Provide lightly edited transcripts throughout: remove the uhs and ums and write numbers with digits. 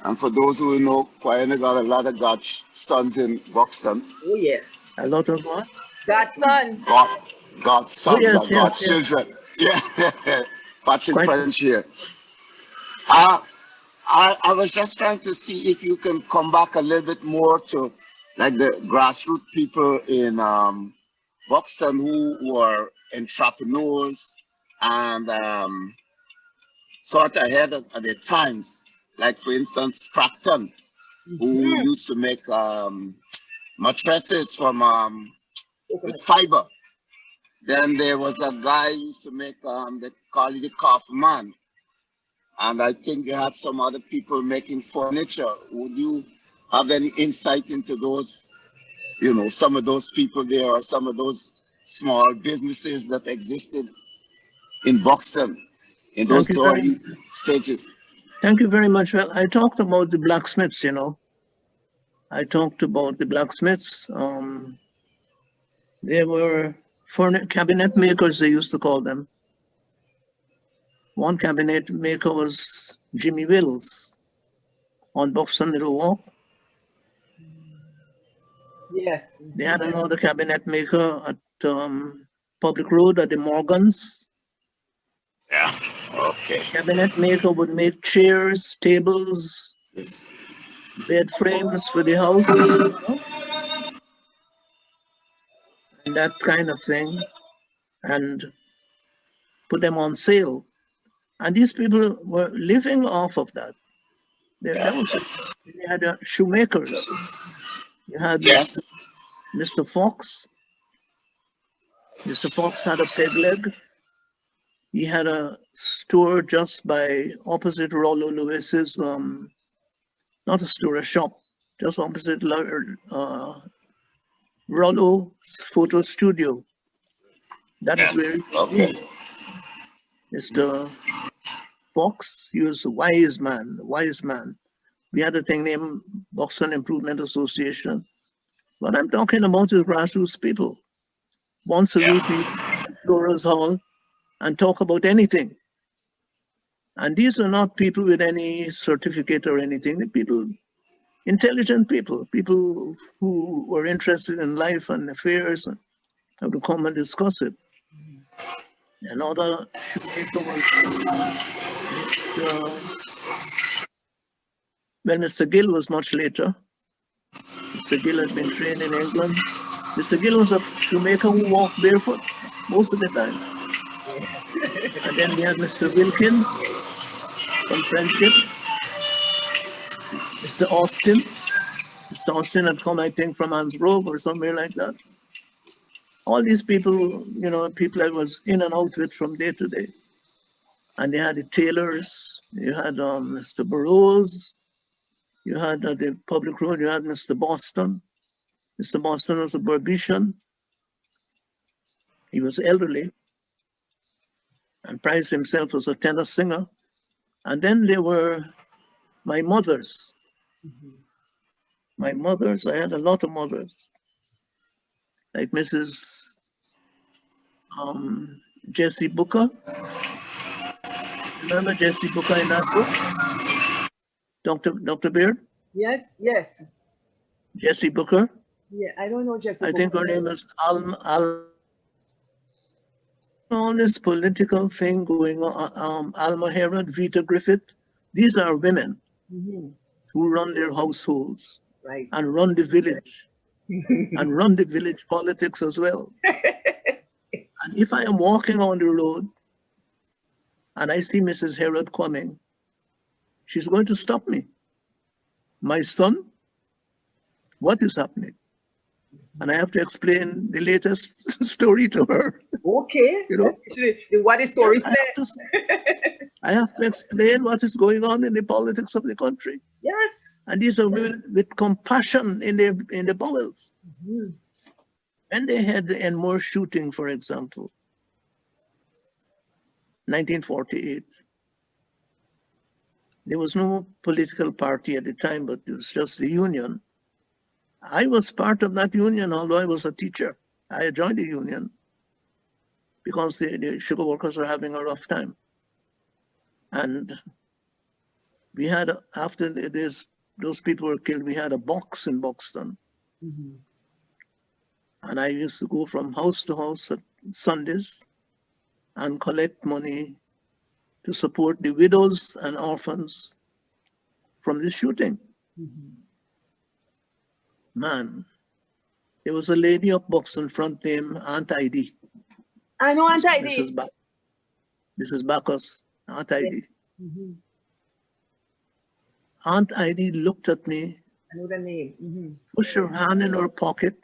And for those who know, Kwayana got a lot of sons in Buxton. Oh yes. A lot of what? Godson. God, God's Oh, sons yes, or yes, God's yes. children. Yeah, Patrick Quite. French here. Uh, I was just trying to see if you can come back a little bit more to like the grassroots people in Buxton who were entrepreneurs and sort of ahead of their times. Like for instance, Procton, who Mm-hmm. used to make mattresses from with Coconut. fiber. Then there was a guy who used to make they call it the coffee man. And I think they had some other people making furniture. Would you have any insight into those, some of those people there or some of those small businesses that existed in Buxton in Thank those you very, early stages? thank you very much. Well, I talked about the blacksmiths, I talked about the blacksmiths. They were cabinet makers, they used to call them. One cabinet maker was Jimmy Wills on Buxton Little Walk. Yes. They Mm-hmm. had another cabinet maker at Public Road at the Morgans. Yeah. Okay. The cabinet maker would make chairs, tables, Yes. bed frames for the house, and that kind of thing, and put them on sale. And these people were living off of that. That was it. You had So, shoemakers. You had yes. Mr. Fox. Mr. Fox had a peg leg. He had a store just by opposite Rollo Lewis's, not a store, a shop, just opposite Rollo's photo studio. That is where Yes. he Okay. lived. Mr. Fox, he was a wise man. We had a thing named Buxton Improvement Association. What I'm talking about is grassroots people. Once a Yeah. week, we Explorers Hall and talk about anything. And these are not people with any certificate or anything. They're people, intelligent people who were interested in life and affairs and have to come and discuss it. Another shoemaker was Mr. Well, Mr. Gill was much later. Mr. Gill had been trained in England. Mr. Gill was a shoemaker who walked barefoot most of the time. Yes. And then we had Mr. Wilkins from Friendship, Mr. Austin. Mr. Austin had come, I think, from Hansgrove or somewhere like that. All these people, people I was in and out with from day to day. And they had the tailors, you had Mr. Burroughs, you had the public road, you had Mr. Boston. Mr. Boston was a Burbician. He was elderly and prized himself as a tenor singer. And then there were my mothers. Mm-hmm. My mothers, I had a lot of mothers, like Mrs. Um, Jessie Booker. Remember Jessie Booker in that book? Dr. Beard? Yes. Yes. Jessie Booker. Yeah. I don't know Jesse I think Booker. her name is all this political thing going on. Alma Herod, Vita Griffith. These are women Mm-hmm. who run their households Right. and run the village and run the village politics as well. And if I am walking on the road and I see Mrs. Herod coming, she's going to stop me. My son, what is happening? And I have to explain the latest story to her. Okay. You know, Actually, what the yeah, story said. I have to explain what is going on in the politics of the country. Yes. And these are women with compassion in the bowels. Mm-hmm. When they had the Enmore shooting, for example, 1948, there was no political party at the time, but it was just the union. I was part of that union, although I was a teacher. I joined the union because the sugar workers were having a rough time. And We had, after those people were killed, we had a box in Buxton. Mm-hmm. And I used to go from house to house at Sundays and collect money to support the widows and orphans from the shooting. Mm-hmm. Man, there was a lady up Buxton front named Aunt Heidi. I know Aunt Mrs. Heidi. Mrs. Bacchus, Aunt Heidi. Mm-hmm. Aunt Heidi looked at me, I know the name. Mm-hmm. pushed her hand in her pocket,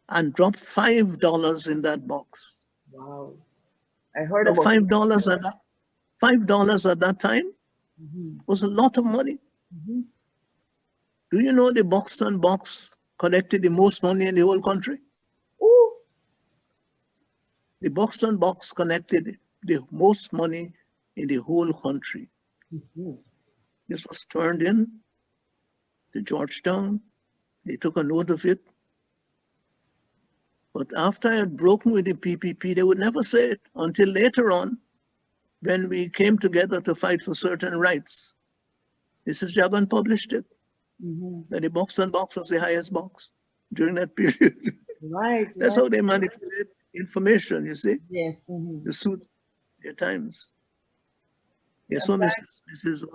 and dropped $5 in that box. Wow. I heard Now, about it. $5 at that time Mm-hmm. was a lot of money. Mm-hmm. Do you know the Buxton box collected the most money in the whole country? Ooh. The Buxton box collected the most money in the whole country. Mm-hmm. This was turned in to Georgetown. They took a note of it. But after I had broken with the PPP, they would never say it until later on, when we came together to fight for certain rights. Mrs. Jagan published it, Mm-hmm. that the Buxton box was the highest box during that period. Right. That's Right. how they manipulate information, you see, Yes. Mm-hmm. to suit their times. Yes, I'm so glad.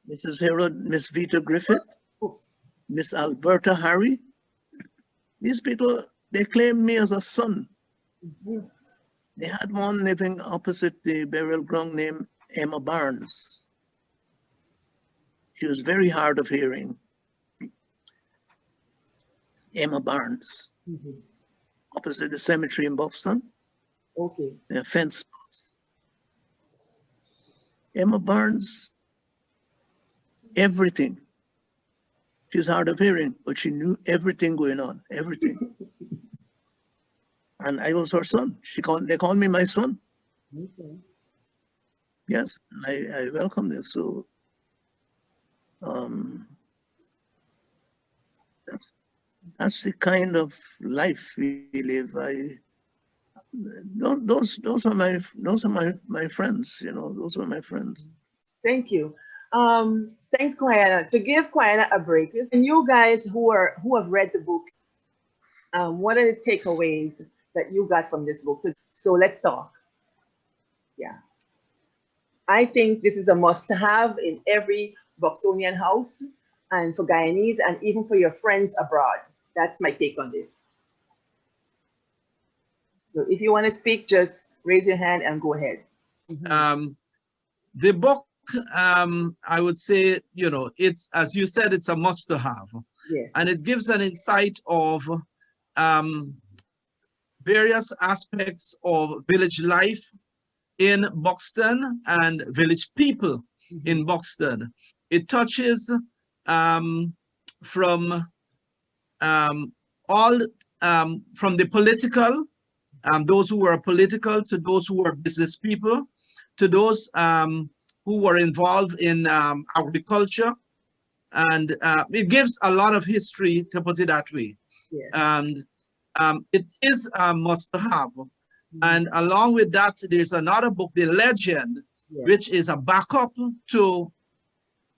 Mrs. Herod, Miss Vita Griffith, Oops. Miss Alberta Harry, these people, they claimed me as a son. Mm-hmm. They had one living opposite the burial ground named Emma Barnes. She was very hard of hearing. Emma Barnes, Mm-hmm. opposite the cemetery in Buxton, Okay. a fence post. Emma Barnes, everything. She was hard of hearing, but she knew everything going on, everything. And I was her son. They called me my son. Okay. Yes, and I welcome this. So that's the kind of life we live. Those are my friends. You know, those are my friends. Thank you. Thanks, Kwayana. To give Kwayana a break, and you guys who have read the book, what are the takeaways that you got from this book? So let's talk. Yeah. I think this is a must-have in every Buxtonian house, and for Guyanese, and even for your friends abroad. That's my take on this. So if you want to speak, just raise your hand and go ahead. Mm-hmm. The book, I would say, you know, it's, as you said, it's a must-have. Yeah. And it gives an insight of various aspects of village life in Buxton and village people in Buxton. It touches from from the political, those who were political, to those who were business people, to those who were involved in agriculture. And it gives a lot of history, to put it that way. Yes. And it is a must-have. And along with that, there's another book, The Legend, Yes. which is a backup to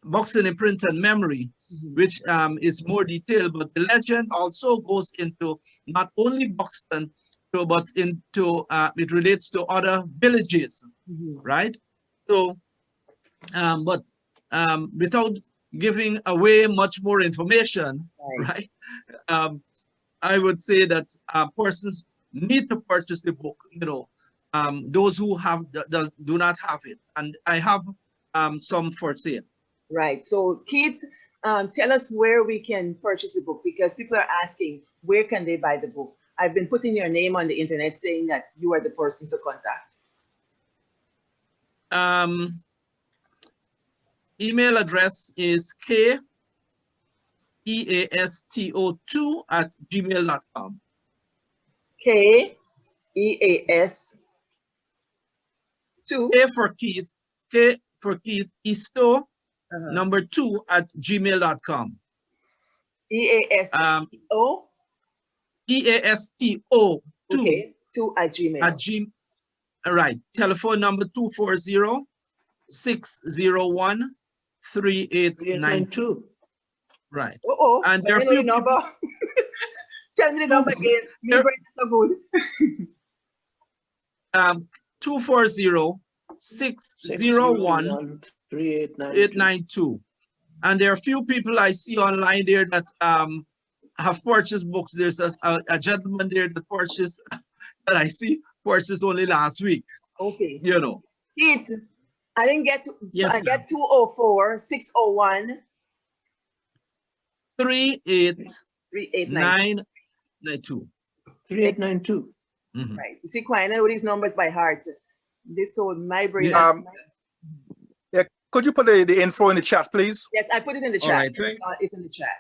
Buxton in Print and Memory, which is more detailed. But The Legend also goes into not only Buxton, but into it relates to other villages, right? So, but without giving away much more information, right? I would say that persons need to purchase the book. You know, those who do not have it, and I have some for sale. Right. So Keith, tell us where we can purchase the book, because people are asking where can they buy the book. I've been putting your name on the internet saying that you are the person to contact. Email address is keasto2@gmail.com. KEAS2. K for Keith, Easto, number 2@gmail.com. EASTO. EASTO2. Okay, 2@gmail. All right. Telephone number 240-601-5785. 3892. Right. Oh, And but there are I know few the number. Tell me the number again. Me There- brain is so good. 240-601-892. 3892. And there are a few people I see online there that have purchased books. There's a gentleman there that purchased, that I see purchased only last week, Okay. you know. Keith, I didn't get to, Yes, I get 204-601. 38992. 3892. Mhm. Right. You see, quite I know these numbers by heart. This so my brain. Yeah. Yeah, could you put the info in the chat, please? Yes, I put it in the All chat. right, right. It's in the chat.